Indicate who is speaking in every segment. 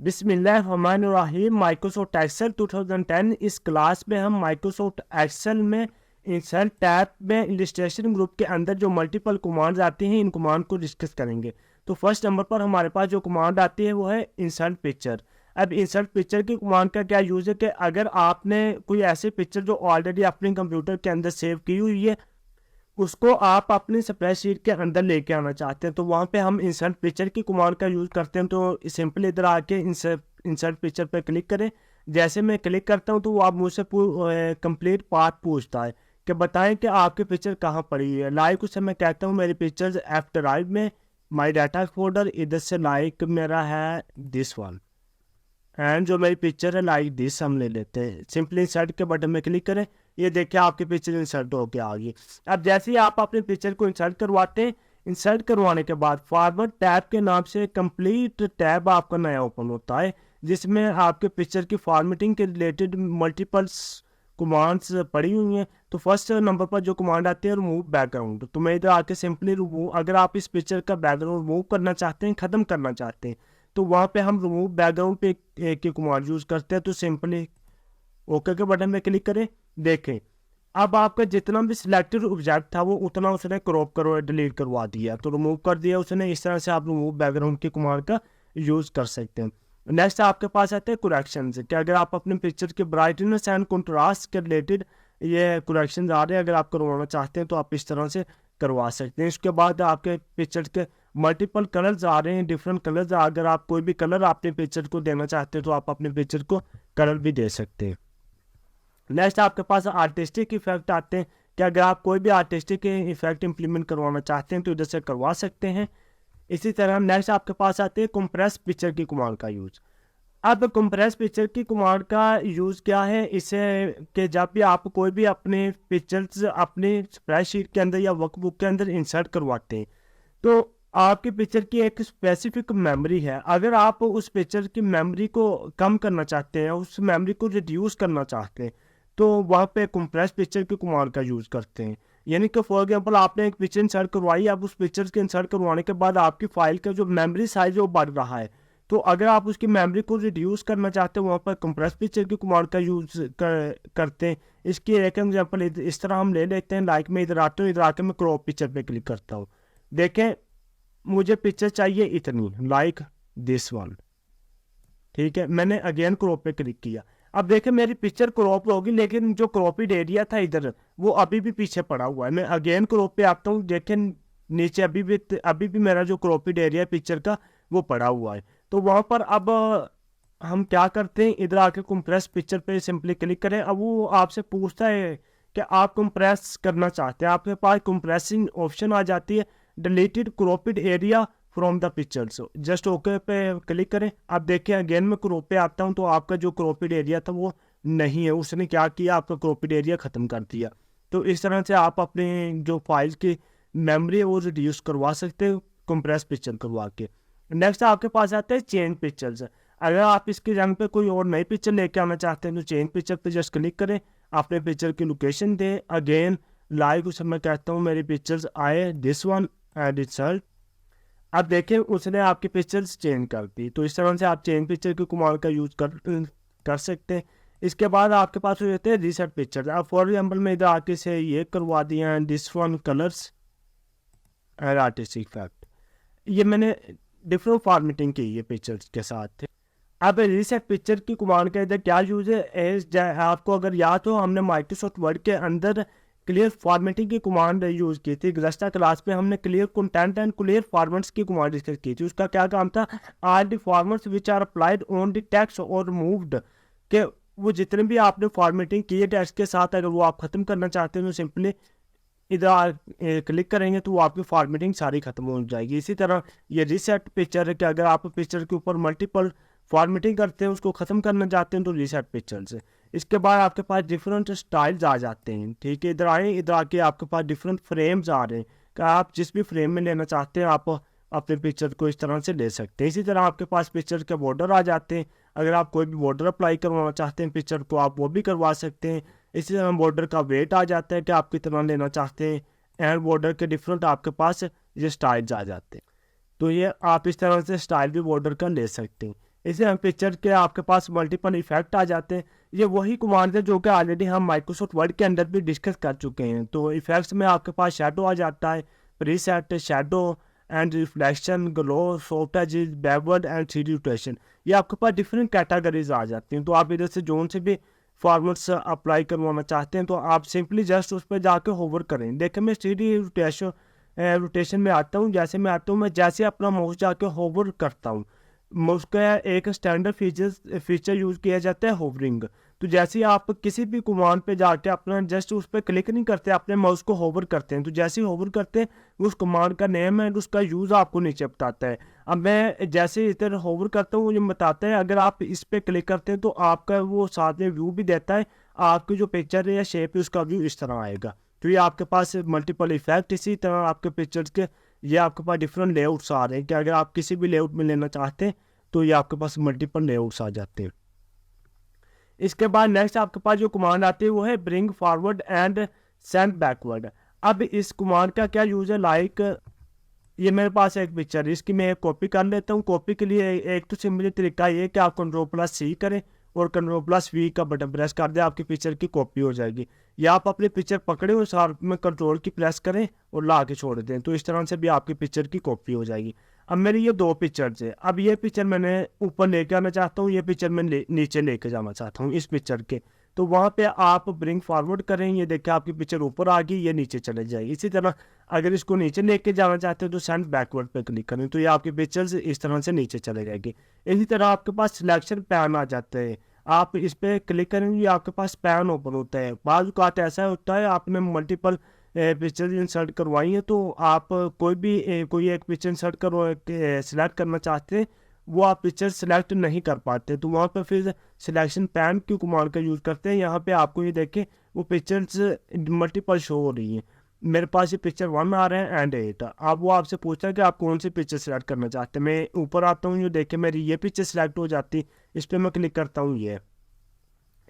Speaker 1: बिस्मिल्लाहिर्रहमानिर्रहीम। Microsoft Excel 2010 इस class में हम माइक्रोसॉफ्ट एक्सेल में इंसर्ट टैब में इलस्ट्रेशन ग्रुप के अंदर जो मल्टीपल कमांड्स आती हैं इन कमांड को डिस्कस करेंगे। तो फर्स्ट नंबर पर हमारे पास जो कमांड आती है वो है इंसर्ट पिक्चर। अब इंसर्ट पिक्चर की कमांड का क्या यूज़ है कि अगर आपने कोई ऐसी पिक्चर जो ऑलरेडी अपने कंप्यूटर के अंदर सेव की हुई है उसको आप अपनी स्प्रेडशीट के अंदर लेके आना चाहते हैं तो वहाँ पे हम इंसर्ट पिक्चर की कमांड का यूज़ करते हैं। तो सिंपल इधर आके इंसर्ट पिक्चर पे क्लिक करें। जैसे मैं क्लिक करता हूँ तो वो आप मुझसे कंप्लीट पाथ पूछता है कि बताएं कि आपकी पिक्चर कहाँ पड़ी हुई है। लाइक उससे मैं कहता हूँ मेरी पिक्चर एफ ड्राइव में माई डाटा फोल्डर, इधर से लाइक मेरा है दिस वन एंड जो मेरी पिक्चर है लाइक दिस हम ले लेते हैं। सिंपली इंसर्ट के बटन में क्लिक करें, ये देखिए आपकी पिक्चर इंसर्ट होके आ गई। अब जैसे ही आप अपनी पिक्चर को इंसर्ट करवाते हैं, इंसर्ट करवाने के बाद फॉरवर्ड टैब के नाम से कंप्लीट टैब आपका नया ओपन होता है जिसमें आपके पिक्चर की फॉर्मेटिंग के रिलेटेड मल्टीपल्स कमांड्स पड़ी हुई हैं। तो फर्स्ट नंबर पर जो कमांड आती है रिमूव बैकग्राउंड, तो मैं इधर आके सिंपली रिमूव, अगर आप इस पिक्चर का बैकग्राउंड रिमूव करना चाहते हैं, ख़त्म करना चाहते हैं तो वहाँ पे हम रिमूव बैकग्राउंड पे एक की कमांड यूज़ करते हैं। तो सिंपली ओके के बटन में क्लिक करें। देखें अब आपका जितना भी सिलेक्टेड ऑब्जेक्ट था वो उतना उसने क्रॉप करो डिलीट करवा दिया, तो रिमूव कर दिया उसने। इस तरह से आप रिमूव बैकग्राउंड की कमांड का यूज़ कर सकते हैं। नेक्स्ट आपके पास आते हैं करेक्शन कि अगर आप अपने पिक्चर के ब्राइटनेस एंड कंट्रास्ट के रिलेटेड ये करेक्शन आ रहे हैं, अगर आप करवाना चाहते हैं तो आप इस तरह से करवा सकते हैं। इसके बाद आपके पिक्चर के मल्टीपल कलर्स आ रहे हैं, डिफरेंट कलर्स, अगर आप कोई भी कलर अपने पिक्चर को देना चाहते हैं तो आप अपने पिक्चर को कलर भी दे सकते हैं। नेक्स्ट आपके पास आर्टिस्टिक इफेक्ट आते हैं कि अगर आप कोई भी आर्टिस्टिक इफेक्ट इंप्लीमेंट करवाना चाहते हैं तो इधर से करवा सकते हैं। इसी तरह नेक्स्ट आपके पास आते हैं कंप्रेस पिक्चर की कमांड का यूज़। अब कंप्रेस पिक्चर की कमांड का यूज़ क्या है, इसे कि जब भी आप कोई भी अपने पिक्चर्स अपने स्प्रेडशीट के अंदर या वर्कबुक के अंदर इंसर्ट करवाते हैं तो आपकी पिक्चर की एक स्पेसिफिक मेमोरी है। अगर आप उस पिक्चर की मेमोरी को कम करना चाहते हैं, उस मेमोरी को रिड्यूस करना चाहते हैं तो वहाँ पे कंप्रेस पिक्चर की कमांड का यूज़ करते हैं। यानी कि फॉर एग्जांपल आपने एक पिक्चर इंसर्ट करवाई, अब उस पिक्चर के इंसर्ट करवाने के बाद आपकी फाइल का जो मेमोरी साइज वो बढ़ रहा है, तो अगर आप उसकी मेमोरी को रिड्यूस करना चाहते हैं वहाँ पर कंप्रेस पिक्चर की कमांड का यूज़ करते हैं। इसकी एक एग्जांपल इस तरह हम ले लेते हैं। लाइक मैं इधर आता हूँ, इधर आकर मैं क्रॉप पिक्चर पे क्लिक करता हूँ। देखें मुझे पिक्चर चाहिए इतनी, लाइक दिस वन, ठीक है। मैंने अगेन क्रॉप पे क्लिक किया। अब देखें मेरी पिक्चर क्रॉप होगी लेकिन जो क्रॉपिड एरिया था इधर वो अभी भी पीछे पड़ा हुआ है। मैं अगेन क्रॉप पे आता हूँ, देखें नीचे अभी भी मेरा जो क्रॉपिड एरिया है पिक्चर का वो पड़ा हुआ है। तो वहाँ पर अब हम क्या करते हैं, इधर आके कंप्रेस पिक्चर पे सिंपली क्लिक करें। अब वो आपसे पूछता है कि आप कंप्रेस करना चाहते हैं, आपके पास कंप्रेसिंग ऑप्शन आ जाती है, deleted cropped area from the pictures, just okay पे क्लिक करें। अब देखिए अगेन मैं क्रॉप पे आता हूँ तो आपका जो क्रॉपिड एरिया था वो नहीं है, उसने क्या किया आपका क्रॉपिड एरिया ख़त्म कर दिया। तो इस तरह से आप अपने जो फाइल की मेमोरी है वो रिड्यूस करवा सकते हो कंप्रेस पिक्चर करवा के। नेक्स्ट आपके पास आते हैं चेंज पिक्चर्स। अगर आप इसके रंग पे कोई और नई पिक्चर लेके आना चाहते हैं तो चेंज पिक्चर पे जस्ट क्लिक करें, अपने पिक्चर की लोकेशन दें। अगेन लाइक उसे मैं कहता हूँ मेरी पिक्चर्स आए दिस वन एंड इंसर्ट। अब देखें उसने आपकी पिक्चर्स चेंज कर दी। तो इस तरह से आप चेंज पिक्चर की कमांड का यूज़ कर सकते हैं। इसके बाद आपके पास हो जाते हैं रीसेट पिक्चर। अब फॉर एग्जाम्पल मैं इधर आके से ये करवा दिया है this one colours and artistic effect, ये मैंने डिफरेंट फॉर्मेटिंग की है पिक्चर्स के साथ थे। अब रीसेट पिक्चर की कमांड का इधर क्या यूज़ है, आपको अगर याद हो हमने माइक्रोसॉफ्ट वर्ड के अंदर क्लियर फॉर्मेटिंग की कमांड यूज़ की थी। गुज़श्ता क्लास में हमने clear content and clear formats की कमांड डिस्कस की थी। उसका क्या काम था, are the formats which are applied on the text और रिमूव्ड, के वो जितने भी आपने फॉर्मेटिंग की है टेक्स्ट के साथ अगर वो आप ख़त्म करना चाहते हैं तो सिंपली इधर क्लिक करेंगे तो वो आपकी फॉर्मेटिंग सारी ख़त्म हो जाएगी। इसी तरह ये रीसेट पिक्चर है कि अगर आप पिक्चर के ऊपर मल्टीपल फॉर्मेटिंग करते हैं उसको ख़त्म करना चाहते हैं तो रीसेट पिक्चर्स है। इसके बाद आपके पास डिफरेंट स्टाइल्स आ जाते हैं, ठीक है। इधर आए, इधर आके आपके पास डिफरेंट फ्रेम्स आ रहे हैं कि आप जिस भी फ्रेम में लेना चाहते हैं आप अपने पिक्चर को इस तरह से ले सकते हैं। इसी तरह आपके पास पिक्चर के बॉर्डर आ जाते हैं, अगर आप कोई भी बॉर्डर अप्लाई करवाना चाहते हैं पिक्चर को आप वो भी करवा सकते हैं। इसी तरह बॉर्डर का वेट आ जाता है कि आप कितना लेना चाहते हैं, एंड बॉर्डर के डिफरेंट आपके पास ये स्टाइल्स आ जाते हैं। तो ये आप इस तरह से स्टाइल भी बॉर्डर का ले सकते हैं। इसे हम पिक्चर के आपके पास मल्टीपल इफेक्ट आ जाते हैं। ये वही कमांड है जो कि ऑलरेडी हम माइक्रोसॉफ्ट वर्ड के अंदर भी डिस्कस कर चुके हैं। तो इफेक्ट्स में आपके पास शेडो आ जाता है, preset, shadow and reflection, glow, soft edges, backward and 3D rotation. ये आपके पास डिफरेंट कैटेगरीज आ जाती हैं। तो आप इधर से जोन से भी फॉर्मेट्स अप्लाई करवाना चाहते हैं तो आप सिंपली जस्ट उस पर जाके होवर करें। देखिए मैं 3D रोटेशन में आता हूँ। जैसे मैं आता हूँ, मैं जैसे अपना माउस जाके होवर करता हूँ, उसका एक स्टैंडर्ड फीचर यूज़ किया जाता है होवरिंग। तो जैसे ही आप किसी भी कमांड पे जाके अपना जस्ट उस पर क्लिक नहीं करते, अपने माउस को होवर करते हैं, तो जैसे ही होवर करते हैं उस कमांड का नेम एंड उसका यूज़ आपको नीचे बताता है। अब मैं जैसे इधर होवर करता हूँ, मुझे बताता है अगर आप इस पर क्लिक करते हैं तो आपका वो साथ में व्यू भी देता है, आपकी जो पिक्चर है या शेप है उसका व्यू इस तरह आएगा। तो ये आपके पास मल्टीपल इफेक्ट, इसी तरह आपके पिक्चर्स के ये आपके पास डिफरेंट लेआउट्स आ रहे हैं कि अगर आप किसी भी लेआउट में लेना चाहते हैं तो ये आपके पास मल्टीपल लेआउट्स आ जाते हैं। इसके बाद नेक्स्ट आपके पास जो कमांड आती है वो है bring forward and send backward. अब इस कमांड का क्या यूज़ है, लाइक ये मेरे पास एक पिक्चर है, इसकी मैं एक कॉपी कर लेता हूँ। कॉपी के लिए एक तो सिंपली तरीका ये है कि आप Ctrl+C करें और Ctrl+V का बटन प्रेस कर दें, आपकी पिक्चर की कॉपी हो जाएगी। या आप अपनी पिक्चर पकड़े और साथ में कंट्रोल की प्रेस करें और ला के छोड़ दें, तो इस तरह से भी आपकी पिक्चर की कॉपी हो जाएगी। अब मेरी ये दो पिक्चर्स है, अब ये पिक्चर मैंने ऊपर लेके आना चाहता हूँ, ये पिक्चर मैं नीचे लेके जाना चाहता हूँ इस पिक्चर के। तो वहाँ पे आप ब्रिंग फॉरवर्ड करें, ये देखिए आपकी पिक्चर ऊपर आ गई, ये नीचे चले जाएगी। इसी तरह अगर इसको नीचे लेके जाना चाहते हो तो सेंड बैकवर्ड पे क्लिक करें, तो ये आपकी पिक्चर्स इस तरह से नीचे चले जाएगी। इसी तरह आपके पास सिलेक्शन पैन आ जाता है, आप इस पर क्लिक करेंगे आपके पास पैन ओपन होता है। बाज़ औक़ात ऐसा होता है आपने मल्टीपल पिक्चर इंसर्ट करवाई है, तो आप कोई एक पिक्चर इंसर्ट सिलेक्ट करना चाहते हैं, वो आप पिक्चर सेलेक्ट नहीं कर पाते, तो वहाँ पर फिर सिलेक्शन पैन की कमांड का यूज़ करते हैं। यहाँ पे आपको ये देखें वो पिक्चर्स मल्टीपल शो हो रही हैं। मेरे पास ये पिक्चर 1 आ रहा है एंड 8। अब वो आपसे पूछता है कि आप कौन सी पिक्चर सेलेक्ट करना चाहते हैं। मैं ऊपर आता हूँ, ये देखें मेरी ये पिक्चर सेलेक्ट हो जाती, इस पर मैं क्लिक करता हूँ ये।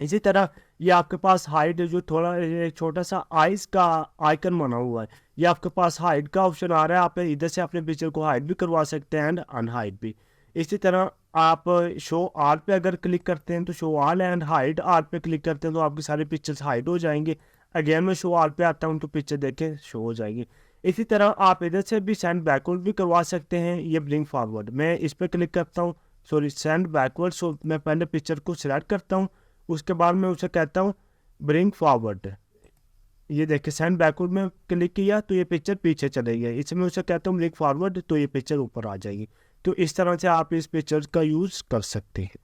Speaker 1: इसी तरह ये आपके पास हाइड जो थोड़ा एक छोटा सा आइस का आइकन बना हुआ है, ये आपके पास हाइड का ऑप्शन आ रहा है। आप इधर से अपने पिक्चर को हाइड भी करवा सकते हैं एंड अनहाइड भी। इसी तरह आप शो आल पे अगर क्लिक करते हैं तो शो आल एंड हाइड आल पे क्लिक करते हैं तो आपके सारे पिक्चर्स हाइड हो जाएंगे। अगेन मैं शो आल पे आता हूँ तो पिक्चर देखें शो हो जाएगी। इसी तरह आप इधर से भी सेंड बैकवर्ड भी करवा सकते हैं। ये ब्रिंग फॉरवर्ड, मैं इस पर क्लिक करता हूँ, सॉरी सेंड बैकवर्ड। सो मैं पहले पिक्चर को सिलेक्ट करता हूँ, उसके बाद मैं उसे कहता हूँ ब्रिंग फॉरवर्ड। ये देखिए सेंड बैकवर्ड में क्लिक किया तो ये पिक्चर पीछे चले गई, इसमें उसे कहता हूँ ब्रिंग फॉरवर्ड तो ये पिक्चर ऊपर आ जाएगी। तो इस तरह से आप इस पिक्चर का यूज़ कर सकते हैं।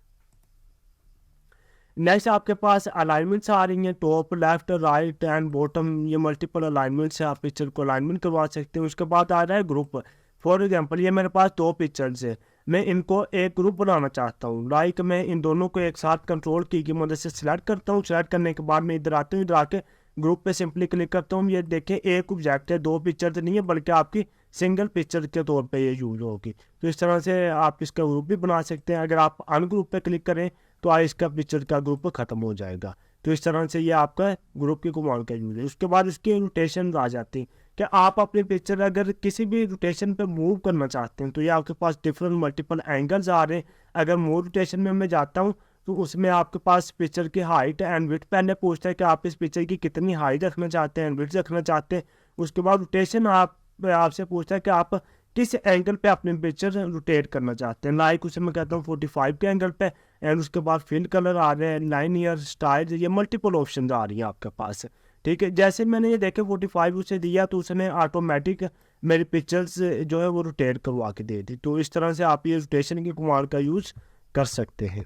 Speaker 1: नेक्स्ट आपके पास अलाइनमेंट्स आ रही हैं, top, left, right and bottom. ये मल्टीपल अलाइनमेंट से आप पिक्चर को अलाइनमेंट करवा सकते हैं। उसके बाद आ रहा है ग्रुप। फॉर एग्जांपल ये मेरे पास दो पिक्चर्स है, मैं इनको एक ग्रुप बनाना चाहता हूँ। लाइक मैं इन दोनों को एक साथ कंट्रोल की मदद से सिलेक्ट करता हूँ। सिलेक्ट करने के बाद मैं इधर आता हूँ, इधर आके ग्रुप पे सिंपली क्लिक करता हूँ। ये देखें एक ऑब्जेक्ट है, दो पिक्चर नहीं है बल्कि आपकी सिंगल पिक्चर के तौर पे ये यूज होगी। तो इस तरह से आप इसका ग्रुप भी बना सकते हैं। अगर आप अनग्रुप पे क्लिक करें तो इसका पिक्चर का ग्रुप ख़त्म हो जाएगा। तो इस तरह से ये आपका ग्रुप की कमांड का यूज है। उसके बाद इसकी रोटेशन आ जाती है कि आप अपनी पिक्चर अगर किसी भी रोटेशन पे मूव करना चाहते हैं तो ये आपके पास डिफरेंट मल्टीपल एंगल्स आ रहे हैं। अगर मूव रोटेशन में मैं जाता हूँ तो उसमें आपके पास पिक्चर की हाइट एंड विड्थ पहले पूछता है कि आप इस पिक्चर की कितनी हाइट रखना चाहते हैं, विड्थ रखना चाहते हैं। उसके बाद रोटेशन आपसे पूछता है कि आप किस एंगल पे अपने पिक्चर रोटेट करना चाहते हैं। लाइक उसे मैं कहता हूँ 45 के एंगल पे। एंड उसके बाद फिल कलर आ रहे हैं, लाइनियर, स्टाइल, ये मल्टीपल ऑप्शन आ रही हैं आपके पास। ठीक है, जैसे मैंने ये देखे 45 उसे दिया तो उसने ऑटोमेटिक मेरी पिक्चर्स जो है वो रोटेट करवा के दे दी। तो इस तरह से आप ये रोटेशन की कमांड का यूज़ कर सकते हैं।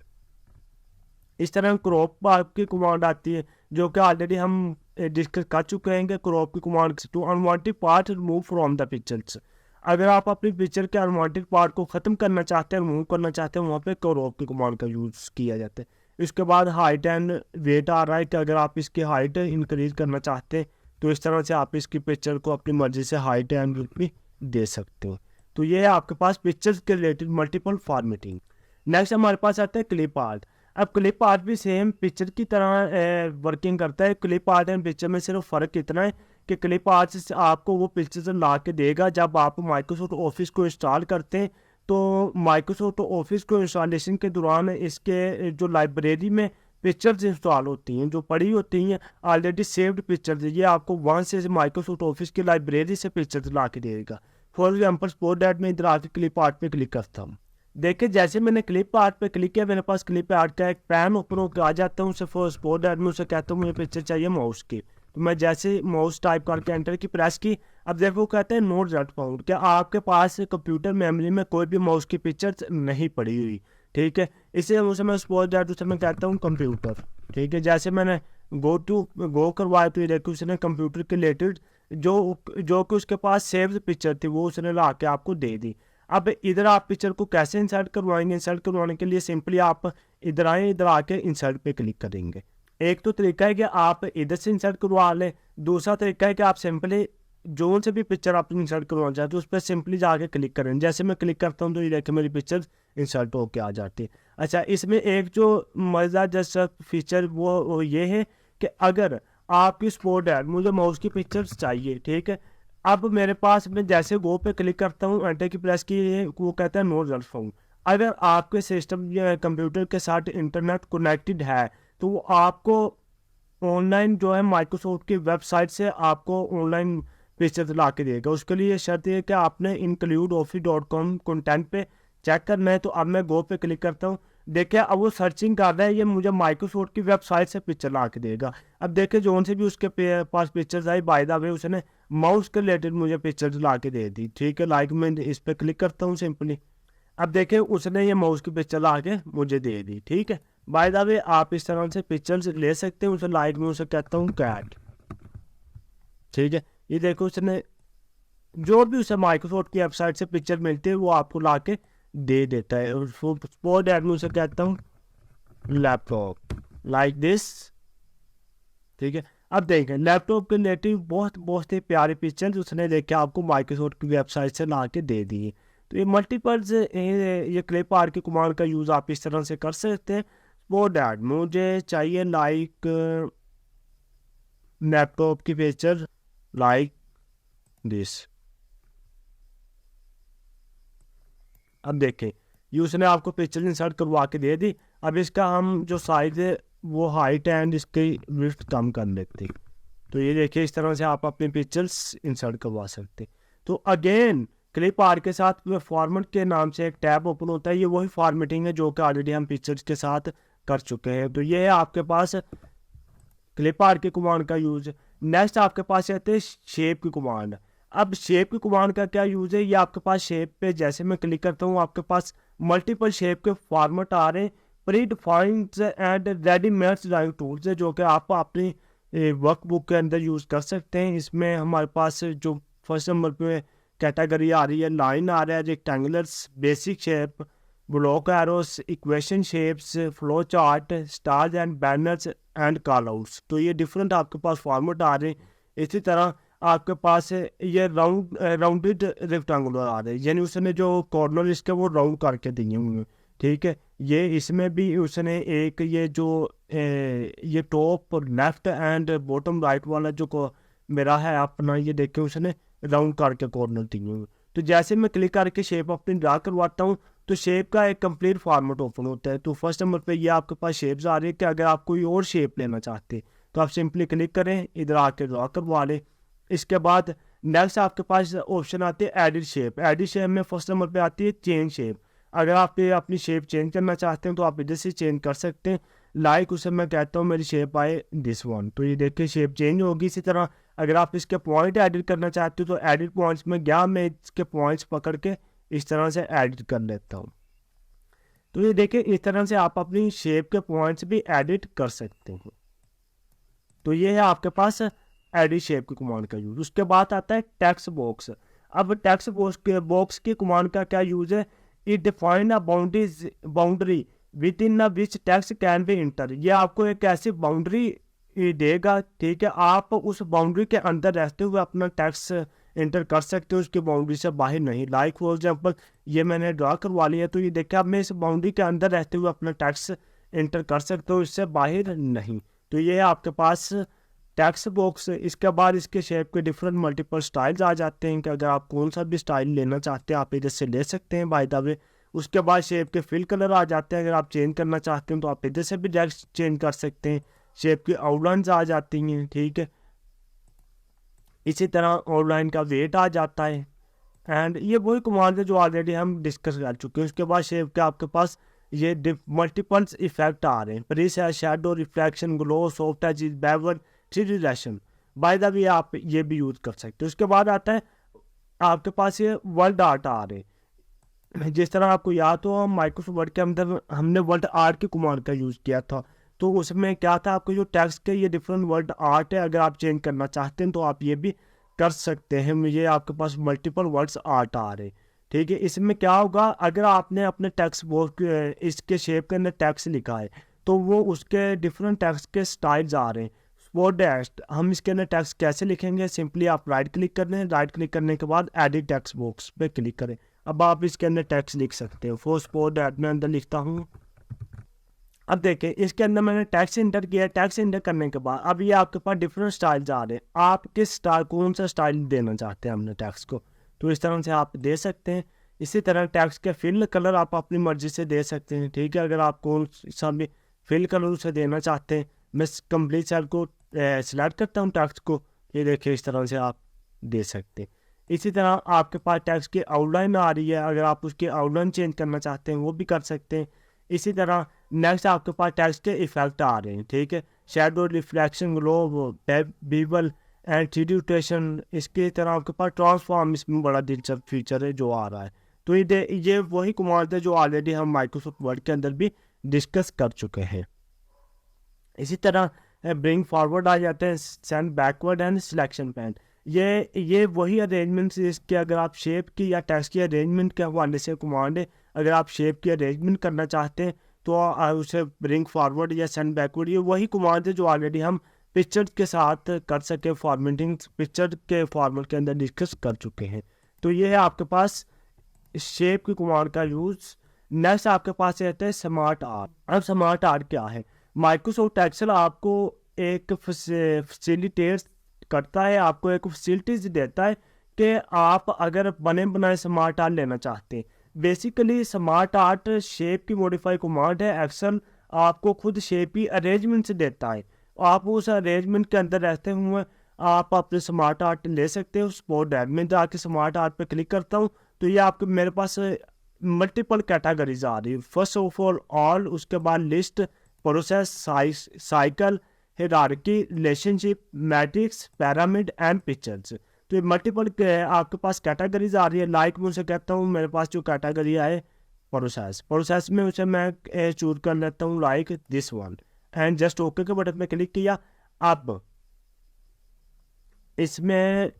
Speaker 1: इस तरह क्रॉप आपकी कमांड आती है जो कि ऑलरेडी हम डिस्कस कर चुके हैं कि क्रॉप की command to unwanted part remove from the pictures. अगर आप अपनी पिक्चर के अनवांटेड पार्ट को ख़त्म करना चाहते हैं, रिमूव करना चाहते हैं, वहाँ पे क्रॉप की कमांड का यूज़ किया जाता है। इसके बाद हाइट एंड वेट आ रहा है कि अगर आप इसकी हाइट इंक्रीज करना चाहते हैं तो इस तरह से आप इसकी पिक्चर को अपनी मर्जी से हाइट एंड वेट भी दे सकते हो। तो ये है आपके पास पिक्चर्स के रिलेटेड मल्टीपल फॉर्मेटिंग। नेक्स्ट हमारे पास आता है क्लिप आर्ट। अब क्लिप आर्ट भी सेम पिक्चर की तरह वर्किंग करता है। क्लिप आर्ट एंड पिक्चर में सिर्फ फ़र्क इतना है कि क्लिप आर्ट से आपको वो पिक्चर ला के देगा जब आप माइक्रोसॉफ्ट ऑफिस को इंस्टॉल करते हैं। तो माइक्रोसॉफ्ट ऑफिस को इंस्टॉलेशन के दौरान इसके जो लाइब्रेरी में पिक्चर्स इंस्टॉल होती हैं, जो पड़ी होती हैं ऑलरेडी सेव्ड पिक्चर्स, ये आपको वहाँ से माइक्रोसॉफ्ट ऑफिस की लाइब्रेरी से पिक्चर्स ला के देगा। फॉर एग्जाम्पल स्पोर्ट डैट में इधर आके क्लिप आर्ट पे क्लिक करता हूँ। देखिए जैसे मैंने क्लिप आर्ट पे क्लिक किया, मेरे पास क्लिप आर्ट का एक पैन ओपन होकर आ जाता हूँ। उसे फॉर स्पोर्ट डैट में उसे कहता हूँ मुझे पिक्चर चाहिए माउस की। तो मैं जैसे माउस टाइप करके एंटर की प्रेस की, अब देखो कहते हैं नोट रिजल्ट फाउंड, क्या आपके पास कंप्यूटर मेमोरी में कोई भी माउस की पिक्चर्स नहीं पड़ी हुई। ठीक है, इसे उसे मैं स्पोर्ट डैट उसे मैं कहता हूँ कंप्यूटर। ठीक है, जैसे मैंने गो करवाया तो ये देखो उसने कंप्यूटर के रिलेटेड जो जो कि उसके पास सेव पिक्चर थी वो उसने ला के आपको दे दी। अब इधर आप पिक्चर को कैसे इंसर्ट करवाएंगे? इंसर्ट करवाने के लिए सिंपली आप इधर आए, इधर आके इंसर्ट पे क्लिक करेंगे। एक तो तरीका है कि आप इधर से इंसर्ट करवा लें, दूसरा तरीका है कि आप सिंपली जो से भी पिक्चर आप इंसर्ट करवाना चाहते हो उस पर सिंपली जाके क्लिक करें। जैसे मैं क्लिक करता हूँ तो ये देखिए मेरी पिक्चर इंसर्ट होके आ जाती है। अच्छा, इसमें एक जो मज़ेदार जैसा फीचर वो ये है कि अगर आपकी स्पोर्ट है, मुझे माउस की पिक्चर्स चाहिए, ठीक है, अब मेरे पास मैं जैसे गो पे क्लिक करता हूँ, एंटर की प्रेस की, वो कहता है नो रिजल्ट फाउंड। अगर आपके सिस्टम या कंप्यूटर के साथ इंटरनेट कनेक्टेड है तो वो आपको ऑनलाइन जो है माइक्रोसॉफ्ट की वेबसाइट से आपको ऑनलाइन पिक्चर्स ला के देगा। उसके लिए शर्त है कि आपने includeoffice.com कंटेंट पे चेक करना है। तो अब मैं गो पे क्लिक करता हूँ, देखिए अब वो सर्चिंग कर रहा है, ये मुझे माइक्रोसॉफ्ट की वेबसाइट से पिक्चर ला के देगा। अब देखिए जोन से भी उसके पास पिक्चर्स आई, बाय द वे उसने माउस के रिलेटेड मुझे पिक्चर्स ला के दे दी। ठीक है, लाइक मैं इस पर क्लिक करता हूँ सिंपली, अब देखिए उसने ये माउस की पिक्चर ला के मुझे दे दी। ठीक है, बाय द वे आप इस तरह से पिक्चर्स ले सकते हैं। उसे लाइक में उसे कहता हूँ कैट। ठीक है, ये देखो उसने जो भी उसे माइक्रोसॉफ्ट की वेबसाइट से पिक्चर मिलती है वो आपको ला के दे देता है। और स्पोर्ट एड में उसे कहता हूँ लैपटॉप लाइक दिस। ठीक है, अब देखें लैपटॉप के रिलेटिव बहुत ही प्यारे पिक्चर उसने देखे आपको माइक्रोसॉफ्ट की वेबसाइट से ला के दे दिए। तो ये मल्टीपल्स ये क्लिप आर्ट के कमांड का यूज़ आप इस तरह से कर सकते हैं। स्पोर्ट एड मुझे चाहिए लाइक लैपटॉप की पिक्चर लाइक दिस। अब देखें ये उसने आपको पिक्चर इंसर्ट करवा के दे दी। अब इसका हम जो साइज है वो हाइट एंड इसकी विड्थ कम कर लेते। तो ये देखिए इस तरह से आप अपने पिक्चर्स इंसर्ट करवा सकते। तो अगेन क्लिप आर्ट के साथ फॉर्मेट के नाम से एक टैब ओपन होता है, ये वही फॉर्मेटिंग है जो कि ऑलरेडी हम पिक्चर्स के साथ कर चुके हैं। तो ये है आपके पास क्लिप आर्ट के कमांड का यूज़। नेक्स्ट आपके पास आते हैं शेप की कमांड। अब शेप की कमांड का क्या यूज़ है? ये आपके पास शेप पे जैसे मैं क्लिक करता हूँ आपके पास मल्टीपल शेप के फॉर्मेट आ रहे हैं। Pre defined and readymade drawing tools है जो कि आप अपनी वर्कबुक के अंदर यूज़ कर सकते हैं। इसमें हमारे पास जो फर्स्ट नंबर पे कैटेगरी आ रही है, लाइन आ रहा है, rectangulars, basic shape, block arrows, equation shapes, flow chart, stars and banners and callouts. तो ये डिफरेंट आपके पास फॉर्मेट आ रहे हैं। इसी तरह आपके पास ये राउंडेड रेक्टेंगुलर आ रहे हैं, यानी उसने जो कॉर्नर इसके वो राउंड करके दिए हुए। ठीक है, ये इसमें भी उसने एक ये जो ये top left and bottom right वाला जो मेरा है अपना, ये देखे उसने राउंड करके कॉर्नर दिए हुए। तो जैसे मैं क्लिक करके शेप अपनी ड्रा करवाता हूँ तो शेप का एक कंप्लीट फॉर्मेट ओपन होता है। तो फर्स्ट नंबर पे ये आपके पास शेप्स आ रही है कि अगर आप कोई और शेप लेना चाहते हैं तो आप सिंपली क्लिक करें, इधर आके ड्रा करवा लें। इसके बाद नेक्स्ट आपके पास ऑप्शन आते हैं एडिट शेप। एडिट शेप में फर्स्ट नंबर पे आती है चेंज शेप। अगर आप अपनी शेप चेंज करना चाहते हैं तो आप इधर से चेंज कर सकते हैं। लाइक उसे मैं कहता हूँ मेरी शेप आए दिस वन, तो ये देखिए शेप चेंज होगी। इसी तरह अगर आप इसके पॉइंट एडिट करना चाहते हो तो एडिट पॉइंट्स में गया, मैं इसके पॉइंट्स पकड़ के इस तरह से एडिट कर लेता हूँ। तो ये देखिए इस तरह से आप अपनी शेप के पॉइंट्स भी एडिट कर सकते हैं। तो ये है आपके पास एडिट शेप की कमांड का यूज़। उसके बाद आता है टेक्स्ट बॉक्स। अब टेक्स्ट बॉक्स की कमांड का क्या यूज़ है? It define a boundary with in which text can be inter. ये आपको एक ऐसी बाउंड्री देगा, ठीक है, आप उस बाउंड्री के अंदर रहते हुए अपना टेक्स्ट इंटर कर सकते हो, उसकी बाउंड्री से बाहर नहीं। लाइक फॉर एग्जांपल ये मैंने ड्रा करवा लिया, तो ये देखिए अब मैं इस बाउंड्री के अंदर रहते हुए अपना टेक्स्ट इंटर कर सकते हो, इससे बाहर नहीं। तो ये आपके पास टेक्स्ट बॉक्स। इसके बाद इसके शेप के डिफरेंट मल्टीपल स्टाइल्स आ जाते हैं कि अगर आप कौन सा भी स्टाइल लेना चाहते हैं आप इधर से ले सकते हैं बाय द वे। उसके बाद शेप के फिल कलर आ जाते हैं, अगर आप चेंज करना चाहते हैं तो आप इधर से भी डायरेक्ट चेंज कर सकते हैं। शेप की आउटलाइंस आ जाती हैं, ठीक है। इसी तरह आउटलाइन का वेट आ जाता है। एंड ये वही कमांड है जो ऑलरेडी हम डिस्कस कर चुके हैं। उसके बाद शेप के आपके पास ये मल्टीपल्स इफेक्ट आ रहे हैं, प्रीस है, shadow, reflection, glow, soft edge, bevel, three direction. By the way आप ये भी यूज़ कर सकते हैं। उसके बाद आता है आपके पास ये वर्ल्ड आर्ट आ रहे हैं। जिस तरह आपको याद हो माइक्रोसॉफ्ट वर्ड के अंदर हमने वर्ल्ड आर्ट की कमांड का यूज़ किया था, तो उसमें क्या था आपको जो टेक्स्ट के ये डिफरेंट वर्ल्ड आर्ट है, अगर आप चेंज करना चाहते हैं तो आप ये भी कर सकते हैं। मुझे आपके पास मल्टीपल वर्ड्स आर्ट आ रहे, ठीक है। इसमें क्या होगा, अगर आपने अपने टेक्स्ट बॉक्स इसके शेप के अंदर टेक्स्ट लिखा है तो वो उसके डिफरेंट टेक्स्ट के स्टाइल्स आ रहे हैं। स्पॉट टेक्स्ट, हम इसके अंदर टेक्स्ट कैसे लिखेंगे, सिंपली आप राइट क्लिक कर लें, राइट क्लिक करने के बाद एडिट टेक्स्ट बॉक्स पे क्लिक करें। अब आप इसके अंदर टेक्स्ट लिख सकते हो। फॉर स्पॉट दैट मैं अंदर लिखता हूँ। अब देखें इसके अंदर मैंने टैक्स इंटर किया। टैक्स इंटर करने के बाद अब ये आपके पास डिफरेंट स्टाइल्स आ रहे हैं। आप किस स्टाइल, कौन सा स्टाइल देना चाहते हैं हमने टैक्स को, तो इस तरह से आप दे सकते हैं। इसी तरह टैक्स के फिल कलर आप अपनी मर्जी से दे सकते हैं, ठीक है। अगर आप कौन सा भी फिल कलर उसे देना चाहते हैं, मैं कंप्लीट सेल को सिलेक्ट करता हूँ टैक्स को, ये देखिए इस तरह से आप दे सकते हैं। इसी तरह आपके पास टैक्स की आउटलाइन आ रही है, अगर आप उसकी आउटलाइन चेंज करना चाहते हैं वो भी कर सकते हैं। इसी तरह नेक्स्ट आपके पास टेक्स्ट के इफेक्ट आ रहे हैं, ठीक है। Shadow, reflection, glow, bevel and three rotation. इसकी तरह आपके पास ट्रांसफॉर्म, इसमें बड़ा दिलचस्प फीचर है जो आ रहा है। तो ये वही कमांड है जो ऑलरेडी हम माइक्रोसॉफ्ट वर्ड के अंदर भी डिस्कस कर चुके हैं। इसी तरह ब्रिंग फॉरवर्ड आ जाते हैं, send backward and selection pan. ये वही अरेंजमेंट इसके, अगर आप शेप की या टेक्स्ट की अरेंजमेंट के हवाले से कमांड है। अगर आप शेप की अरेंजमेंट करना चाहते हैं तो उसे ब्रिंग फॉरवर्ड या सेंड बैकवर्ड, ये वही कमांड है जो ऑलरेडी हम पिक्चर के साथ कर सके फॉर्मेटिंग पिक्चर के फॉर्मेट के अंदर डिस्कस कर चुके हैं। तो ये है आपके पास शेप की कमांड का यूज़। नेक्स्ट आपके पास रहता है स्मार्ट आर्ट। अब स्मार्ट आर्ट क्या है, माइक्रोसॉफ्ट एक्सेल आपको एक फैसिलिटेट करता है, आपको एक फैसिलिटीज देता है कि आप अगर बने बनाए स्मार्ट आर्ट लेना चाहते हैं। बेसिकली स्मार्ट आर्ट शेप की मॉडिफाई कमांड है। एक्सेल आपको खुद शेप की अरेंजमेंट से देता है, आप उस अरेंजमेंट के अंदर रहते हुए आप अपने स्मार्ट आर्ट ले सकते हो। स्पॉट डैब में जाके स्मार्ट आर्ट पे क्लिक करता हूँ तो ये आपके मेरे पास मल्टीपल कैटेगरीज आ रही है। फर्स्ट ऑफ ऑल, उसके बाद list, process, cycle, hierarchy, relationship, matrix, pyramid and pictures. तो ये मल्टीपल आपके पास कैटेगरीज आ रही है। लाइक मैं उसे कहता हूँ, मेरे पास जो कैटेगरी है प्रोसेस में उसे मैं चूज कर लेता हूँ like this one and just okay के बटन पे क्लिक किया। अब इसमें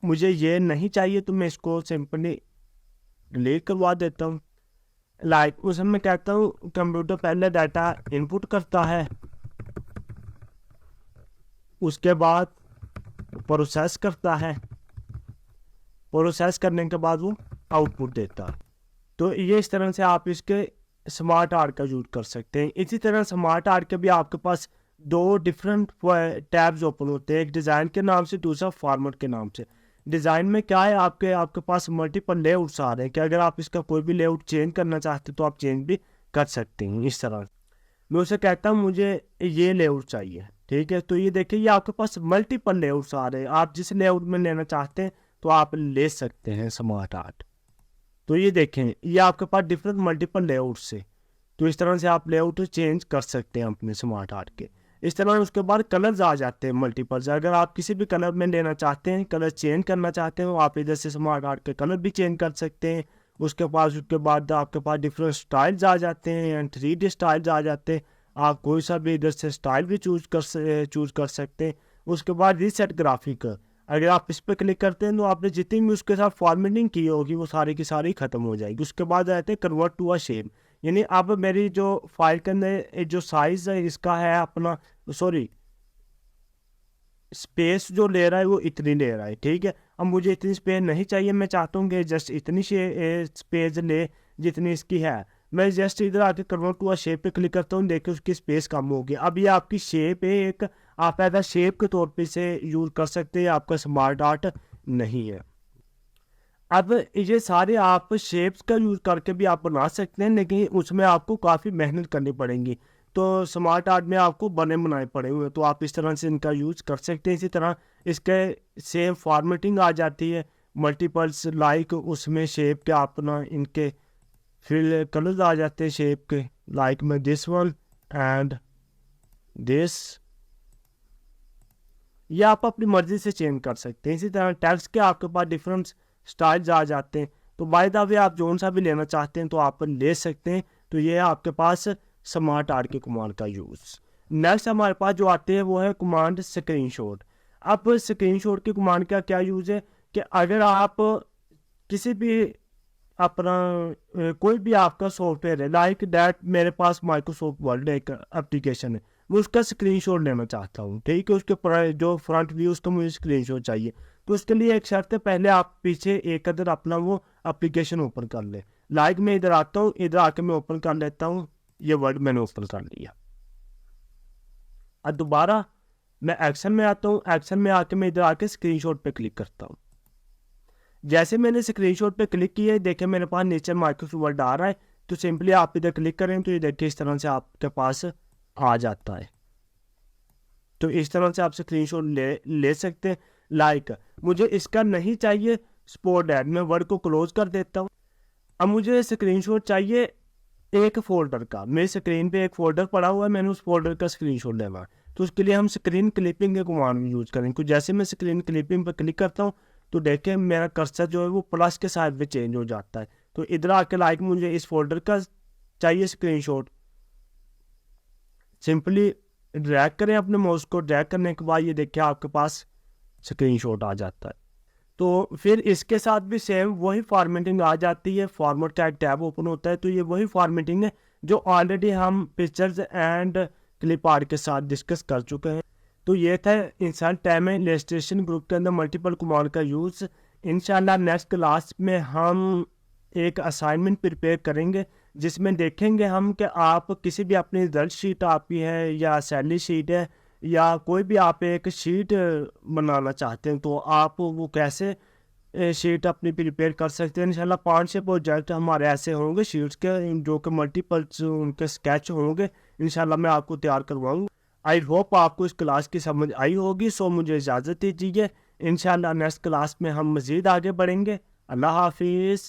Speaker 1: मुझे ये नहीं चाहिए तो मैं इसको सिंपली डिलीट करवा देता हूँ। लाइक उसमें मैं कहता हूँ कंप्यूटर पहले डाटा इनपुट करता है, उसके बाद प्रोसेस करता है, प्रोसेस करने के बाद वो आउटपुट देता है। तो ये इस तरह से आप इसके स्मार्ट आर्ट का यूज कर सकते हैं। इसी तरह स्मार्ट आर्ट के भी आपके पास दो डिफरेंट टैब्स ओपन होते हैं, एक डिज़ाइन के नाम से, दूसरा फॉर्मेट के नाम से। डिज़ाइन में क्या है, आपके पास मल्टीपल लेआउट्स आ रहे हैं कि अगर आप इसका कोई भी लेआउट चेंज करना चाहते हैं तो आप चेंज भी कर सकते हैं। इस तरह मैं उसे कहता हूँ मुझे ये लेआउट चाहिए, ठीक है। तो ये देखिए ये आपके पास मल्टीपल लेआउट्स आ रहे हैं, आप जिस लेआउट में लेना चाहते हैं तो आप ले सकते हैं स्मार्ट आर्ट। तो ये देखें ये आपके पास डिफरेंट मल्टीपल लेआउट्स है। तो इस तरह से आप लेआउट चेंज कर सकते हैं अपने स्मार्ट आर्ट के। इस तरह उसके बाद कलर्स आ जाते हैं मल्टीपल्स। अगर आप किसी भी कलर में लेना चाहते हैं, कलर चेंज करना चाहते हैं, आप इधर से स्मार्ट आर्ट के कलर भी चेंज कर सकते हैं। उसके बाद आपके पास डिफरेंट स्टाइल्स आ जाते हैं एंड 3D स्टाइल्स आ जाते हैं। आप कोई सा भी इधर से स्टाइल भी चूज कर सकते हैं। उसके बाद रीसेट ग्राफिक, अगर आप इस पर क्लिक करते हैं तो आपने जितनी भी उसके साथ फॉर्मेटिंग की होगी वो सारी की सारी ख़त्म हो जाएगी। उसके बाद आते हैं कन्वर्ट टू अ शेप, यानी अब मेरी जो फाइल के अंदर जो साइज़ है इसका है अपना, सॉरी स्पेस जो ले रहा है वो इतनी ले रहा है, ठीक है। अब मुझे इतनी स्पेस नहीं चाहिए, मैं चाहता हूँ कि जस्ट इतनी स्पेस ले जितनी इसकी है। मैं जस्ट इधर आके कन्वर्ट टू अ शेप पे क्लिक करता हूँ, देखिए उसकी स्पेस कम होगी। अब ये आपकी शेप है एक, आप एज शेप के तौर पे इसे यूज़ कर सकते हैं, आपका स्मार्ट आर्ट नहीं है। अब ये सारे आप शेप्स का यूज़ करके भी आप बना सकते हैं, लेकिन उसमें आपको काफ़ी मेहनत करनी पड़ेगी। तो स्मार्ट आर्ट में आपको बने बनाए पड़े हुए हैं, तो आप इस तरह से इनका यूज़ कर सकते हैं। इसी तरह इसके सेम फॉर्मेटिंग आ जाती है, मल्टीपल्स लाइक उसमें शेप के अपना इनके फिर कलर्स आ जाते हैं शेप के, लाइक में दिस वन एंड दिस, ये आप अपनी मर्जी से चेंज कर सकते हैं। इसी तरह टेक्स्ट के आपके पास डिफरेंट स्टाइल्स आ जाते हैं, तो बाय द वे आप जोन सा भी लेना चाहते हैं तो आप ले सकते हैं। तो ये है आपके पास स्मार्ट आर्ट के कमांड का यूज़। नेक्स्ट हमारे पास जो आते हैं वो है कमांड स्क्रीनशॉट। अब स्क्रीनशॉट के कमांड का क्या यूज़ है कि अगर आप किसी भी अपना कोई भी आपका सॉफ्टवेयर है, लाइक दैट मेरे पास माइक्रोसॉफ्ट वर्ड एक एप्लीकेशन है, मैं उसका स्क्रीनशॉट लेना चाहता हूँ, ठीक है, उसके जो फ्रंट व्यू उसका मुझे स्क्रीनशॉट चाहिए। तो उसके लिए एक शर्त है, पहले आप पीछे एक अदर अपना वो एप्लीकेशन ओपन कर ले। लाइक मैं इधर आता हूँ, इधर आके मैं ओपन कर लेता हूँ, ये वर्ड मैंने ओपन कर लिया। अब दोबारा मैं एक्शन में आता हूँ, एक्शन में आके मैं इधर आके स्क्रीनशॉट पे क्लिक करता हूँ। जैसे मैंने स्क्रीनशॉट पे क्लिक किया है, देखिए मेरे पास नीचे माइक्रोसॉफ्ट वर्ड आ रहा है। तो सिंपली आप इधर क्लिक करें तो ये देखिए इस तरह से आपके पास आ जाता है। तो इस तरह से आप स्क्रीनशॉट ले सकते हैं। लाइक मुझे इसका नहीं चाहिए स्पॉट डैट, मैं वर्ड को क्लोज कर देता हूँ। अब मुझे स्क्रीनशॉट चाहिए एक फोल्डर का, मेरी स्क्रीन पे एक फोल्डर पड़ा हुआ है, मैंने उस फोल्डर का स्क्रीनशॉट लेना है। तो उसके लिए हम स्क्रीन क्लिपिंग के कमांड यूज़ करेंगे। तो जैसे मैं स्क्रीन क्लिपिंग पर क्लिक करता हूँ तो देखिए मेरा कर्सर जो है वो प्लस के साइड में चेंज हो जाता है। तो इधर आके लाइक मुझे इस फोल्डर का चाहिए स्क्रीनशॉट, सिंपली ड्रैग करें अपने माउस को, ड्रैग करने के बाद ये देखिए आपके पास स्क्रीनशॉट आ जाता है। तो फिर इसके साथ भी सेम वही फॉर्मेटिंग आ जाती है, फॉर्मेट टैब ओपन होता है। तो ये वही फॉर्मेटिंग है जो ऑलरेडी हम पिक्चर्स एंड क्लिप आर्ट के साथ डिस्कस कर चुके हैं। तो ये था इंसर्ट टैब में इलस्ट्रेशन ग्रुप के अंदर मल्टीपल कमांड का यूज़। इंशाल्लाह नेक्स्ट क्लास में हम एक असाइनमेंट प्रिपेयर करेंगे जिसमें देखेंगे हम कि आप किसी भी अपनी रिजल्ट शीट आपकी है या सैलरी शीट है या कोई भी आप एक शीट बनाना चाहते हैं तो आप वो कैसे शीट अपनी प्रिपेयर कर सकते हैं। इंशाल्लाह 5-6 प्रोजेक्ट हमारे ऐसे होंगे शीट्स के जो कि मल्टीपल्स उनके स्केच होंगे, इंशाल्लाह मैं आपको तैयार करवाऊँगा। आई होप आपको इस क्लास की समझ आई होगी। सो मुझे इजाज़त दीजिए, इंशाल्लाह नेक्स्ट क्लास में हम मज़ीद आगे बढ़ेंगे। अल्लाह हाफिज़।